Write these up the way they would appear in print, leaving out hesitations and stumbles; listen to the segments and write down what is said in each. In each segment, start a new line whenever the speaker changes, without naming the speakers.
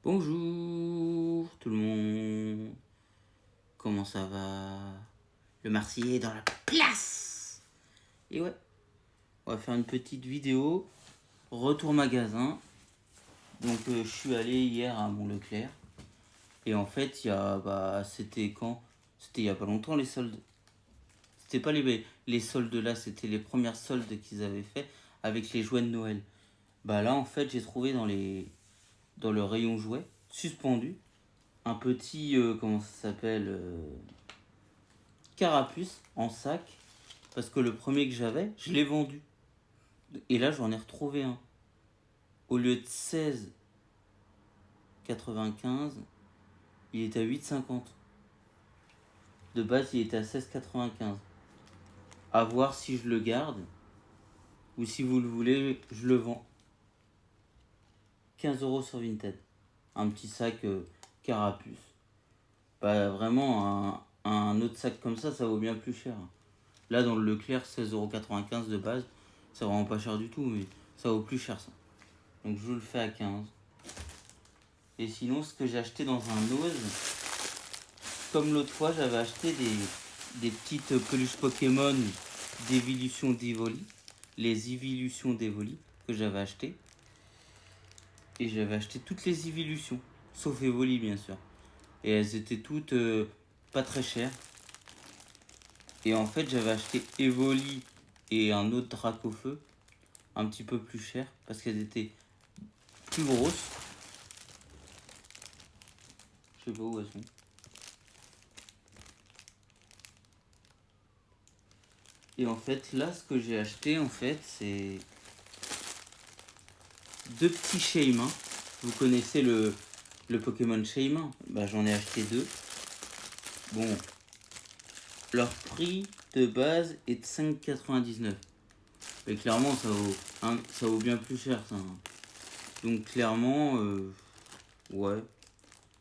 Bonjour tout le monde, comment ça va? Le Marseillais est dans la place. Et ouais, on va faire une petite vidéo, retour magasin. Donc je suis allé hier à Mont-Leclerc. Et en fait, c'était quand? C'était il y a pas longtemps les soldes. C'était pas les soldes là, c'était les premières soldes qu'ils avaient fait avec les jouets de Noël. Bah là en fait j'ai trouvé dans le rayon jouets, suspendu, un petit, comment ça s'appelle, carapuce en sac, parce que le premier que j'avais, je l'ai vendu. Et là, j'en ai retrouvé un. Au lieu de 16,95, il était à 8,50. De base, il était à 16,95. À voir si je le garde, ou si vous le voulez, je le vends. 15 € sur Vinted. Un petit sac carapuce. Bah, vraiment, un autre sac comme ça vaut bien plus cher. Là, dans le Leclerc, 16,95 € de base, c'est vraiment pas cher du tout, mais ça vaut plus cher ça. Donc, je vous le fais à 15. Et sinon, ce que j'ai acheté dans un Ose, comme l'autre fois, j'avais acheté des petites peluches Pokémon d'évolution d'Evoli. Les évolutions d'Evoli que j'avais acheté. Et j'avais acheté toutes les évolutions, sauf Evoli bien sûr. Et elles étaient toutes pas très chères. Et en fait, j'avais acheté Evoli et un autre Dracofeu un petit peu plus cher parce qu'elles étaient plus grosses. Je sais pas où elles sont. Et en fait, là, ce que j'ai acheté, en fait, c'est deux petits Shaymin. Vous connaissez le Pokémon Shaymin? Bah, j'en ai acheté deux. Bon, leur prix de base est de 5,99. Mais clairement, ça vaut bien plus cher, ça. Donc, clairement, ouais.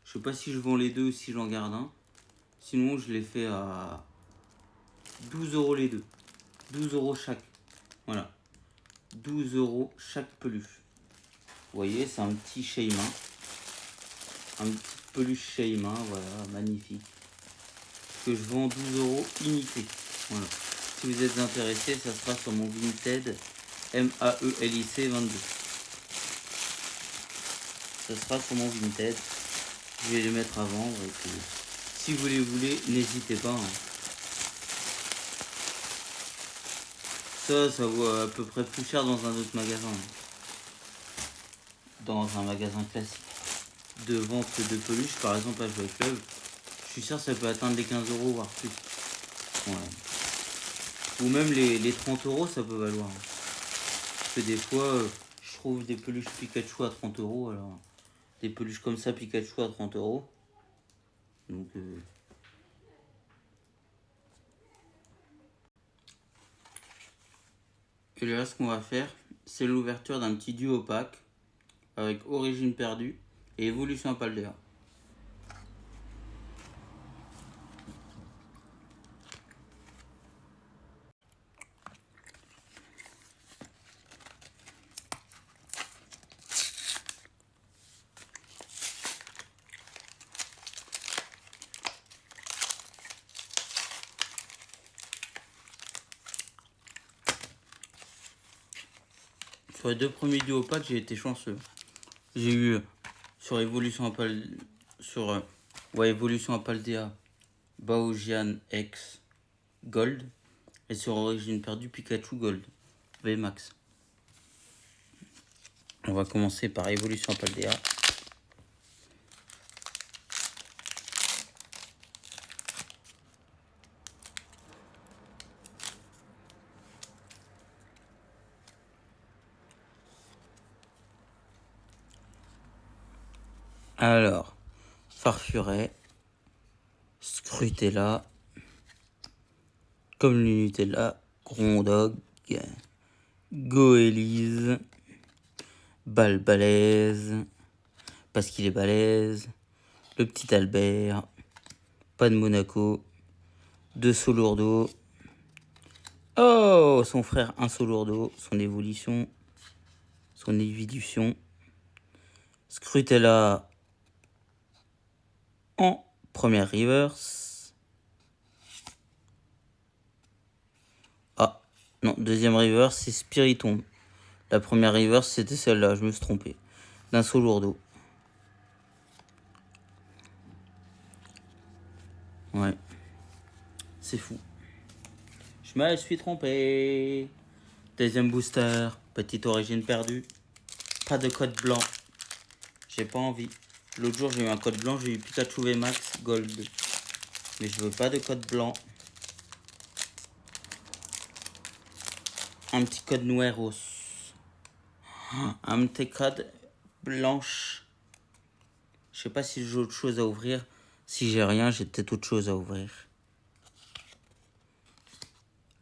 Je sais pas si je vends les deux ou si j'en garde un. Sinon, je les fais à 12 € les deux. 12 € chaque. Voilà. 12 € chaque peluche. Vous voyez, c'est un petit Shaymin. Un petit peluche Shaymin, voilà, magnifique. Que je vends 12 € unité. Voilà. Si vous êtes intéressé, ça sera sur mon Vinted MAELIC 22. Ça sera sur mon Vinted. Je vais les mettre à vendre. Et puis, si vous les voulez, n'hésitez pas. Hein. Ça vaut à peu près plus cher dans un autre magasin. Dans un magasin classique de vente de peluches, par exemple à Jouet Club, je suis sûr que ça peut atteindre les 15 € voire plus. Ouais. Ou même les 30 € ça peut valoir. Parce que des fois, je trouve des peluches Pikachu à 30 €. Alors, des peluches comme ça, Pikachu à 30 €. Donc, et là, ce qu'on va faire, c'est l'ouverture d'un petit duo pack avec Origine perdue et Évolution Paldea. Sur les deux premiers duo packs, j'ai été chanceux. J'ai eu sur Évolution Paldea, Baojian X Gold et sur Origine perdue Pikachu Gold VMAX. On va commencer par Évolution Paldea. Alors, Farfuret, Scrutella, comme le Nutella, Grondog, Goélise, Balbalaise, parce qu'il est balèze, le petit Albert, pas de Monaco, deux Solourdo, oh, son frère un Solourdo, son évolution, Scrutella, en première reverse. Ah, non, deuxième reverse, c'est Spiritomb. La première reverse, c'était celle-là, je me suis trompé. D'un seau lourdeau. Ouais. C'est fou. Je me suis trompé. Deuxième booster. Petite origine perdue. Pas de code blanc. J'ai pas envie. L'autre jour, j'ai eu un code blanc. J'ai eu Pikachu VMAX Gold. Mais je veux pas de code blanc. Un petit code Nueros. Un petit code blanche. Je sais pas si j'ai autre chose à ouvrir. Si j'ai rien, j'ai peut-être autre chose à ouvrir.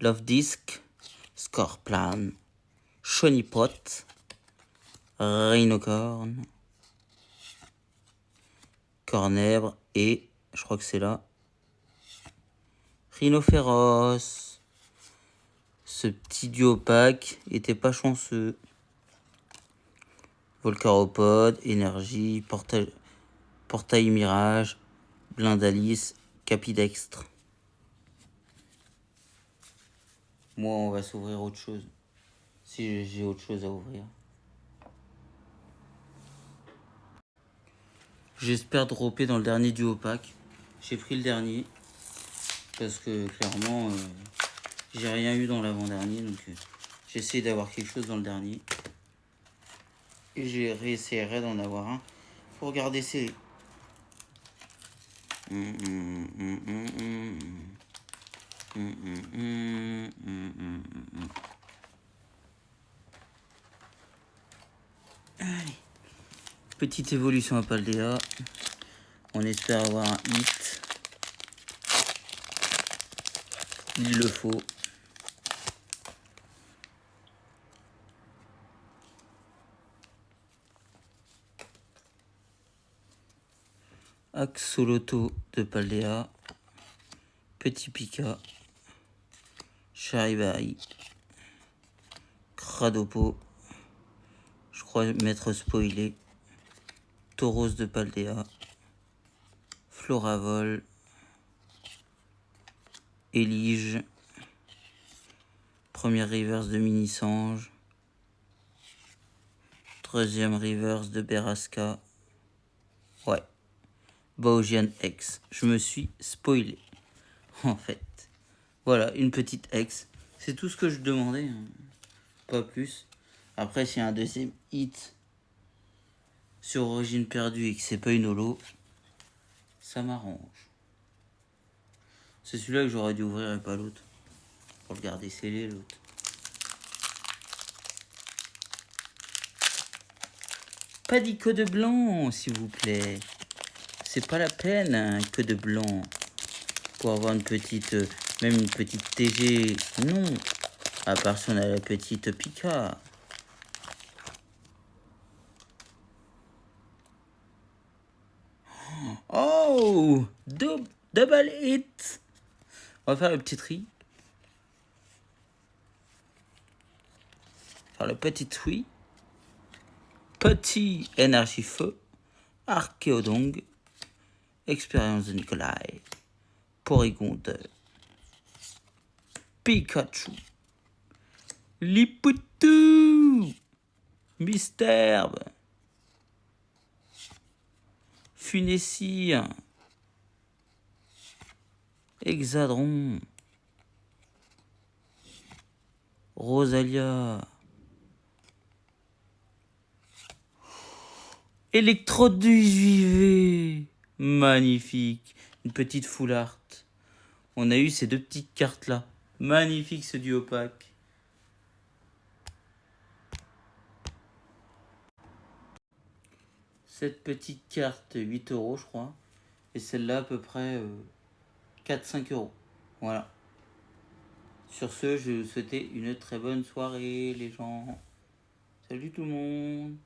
Love Disc. Scorplan. Shonipot. Rhinocorn. Cornèbre. Et, je crois que c'est là, Rhinophéros. Ce petit duopack était pas chanceux. Volcaropode, Énergie, Portail Mirage, Blindalis, Capidextre. Moi, on va s'ouvrir autre chose. Si j'ai autre chose à ouvrir. J'espère dropper dans le dernier duopack. J'ai pris le dernier. Parce que clairement, j'ai rien eu dans l'avant-dernier. Donc j'essaie d'avoir quelque chose dans le dernier. Et j'ai réessayerai d'en avoir un. Faut regarder ces... Allez. Petite évolution à Paldea. On espère avoir un hit. Il le faut. Axoloto de Paldea. Petit Pika. Charivari. Cradopo. Je crois m'être spoilé. Tauros de Paldea. Floravol. Elige. Première reverse de Minisange. Troisième reverse de Berasca. Ouais. Baojian X. Je me suis spoilé. En fait. Voilà, une petite X. C'est tout ce que je demandais. Hein. Pas plus. Après, s'il y a un deuxième hit sur Origine Perdue et que c'est pas une holo, ça m'arrange. C'est celui-là que j'aurais dû ouvrir et pas l'autre. Pour le garder scellé, l'autre. Pas dit que de blanc, s'il vous plaît. C'est pas la peine, hein, que de blanc. Pour avoir une petite... même une petite TG. Non. À part si on a la petite Pika. Oh, double hit. On va faire le petit tri. Faire le petit tri. Petit énergie feu. Archéodong. Expérience de Nikolai. Porygon 2. Pikachu. Lipoutou. Misterbe. Funessir. Hexadron. Rosalia. Électrode du JV. Magnifique. Une petite full art. On a eu ces deux petites cartes là. Magnifique ce duopack. Cette petite carte 8 € je crois. Et celle-là à peu près 4-5 €. Voilà. Sur ce, je vais vous souhaiter une très bonne soirée les gens. Salut tout le monde.